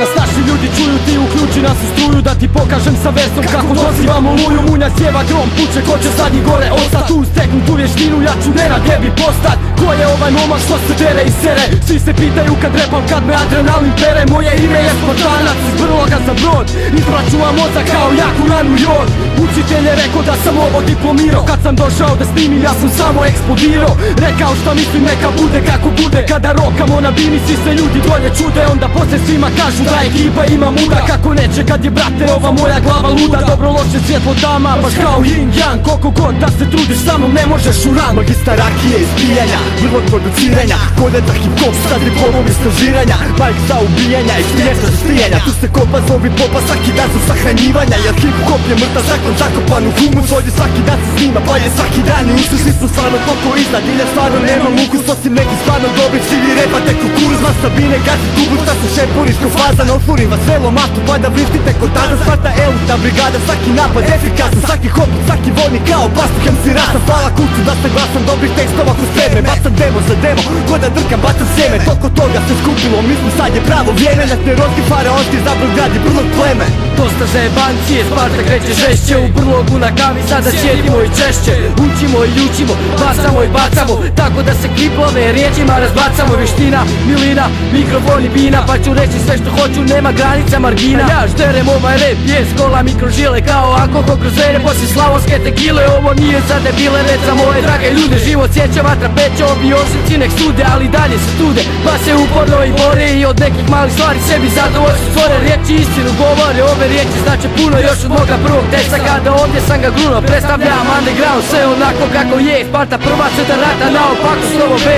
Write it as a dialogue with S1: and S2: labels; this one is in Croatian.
S1: nas naši ljudi čuju, ti uključi nas u struju, da ti pokažem sa versom kako dozivamo luju. Munja sjeva grom, puče ko će zadnji gore ostat, tu steknu tu vještinu, ja ću Nenad Gebi postat. Ko je ovaj momak što se dere i sere, svi se pitaju kad repam, kad me adrenalin pere. Moje ime je Spartanac, iz Brloga za Brod, izbračuvam mozak kao jaku ranu jod. Učitelj je rekao da sam ovo diplomirao, kad sam došao da snimim ja sam samo eksplodirao. Rekao šta mislim neka bude kako bude, kada rokamo na bini svi se ljudi dolje čude. Onda poslije svima kažu da ekipa ima muda, kako neće kad je brate ova moja glava luda. Dobro loše svjetlo dama, baš kao yin yang, koliko god da se trudiš sa mnom ne možeš u ran.
S2: Magistar rakije izbijanja, vrlo produciranja, koleta hip-hop sa diplomom istražiranja, bajk za ubijanja i smiješta za stijanja. Tu se kopa zovi popa, svaki dan su sahranjivanja, jer hip-hop je mrtav zakon zakopan u humus. Ovdje svaki dan se snima, pa je svaki dan i ušli. Svi smo stvarno toliko iznad, ilja stvarno nemam ukus, osim neki stvarno dobri cilji repa te kukuruz. Vas Sabine gazi kubu, šta se šepuriško faza, ne otvorim vas velo mastu pa da vrištite kod tada. Sparta elita brigada, svaki napad efikasan, svaki hop, svaki vojnik kao pastuhem si rastan. Hvala kuću da se glasam dobrih tekstova kroz predme, bacam demo za demo, ko da drkam bacam sjeme. Toliko toga se skupilo, mislim sad je pravo vrijeme, na nerozki faraonski zabrog gradi Brlog pleme.
S1: Dosta zajebancije, Sparta kreće žešće, u Brlogu na kavi sada sjedimo i češće. Učimo i učimo, bacamo i bacamo, tako da se kliplove riječima razbacamo. Vještina, milina, mikrofon i bina, pa ću reći sve što hoću, nema granica margina. Ja šterem ovaj rap, je skola mikrožile, kao alkohol kroz vene poslije slavonske tekile. Ovo nije za debile, red za moje drage ljude, život sjeća, vatra peče, ovi ošnici nek sude, ali dalje se trude, pa se uporno i bore i od nekih malih stvari sebi zadovoljstvo stvore. Riječi istinu govore, ove riječi znače puno još od moga prvog teksta, kada ovdje sam ga gruno. Predstavljam underground, sve onako kako je, Sparta prva, 4 rata, naopako slovo B.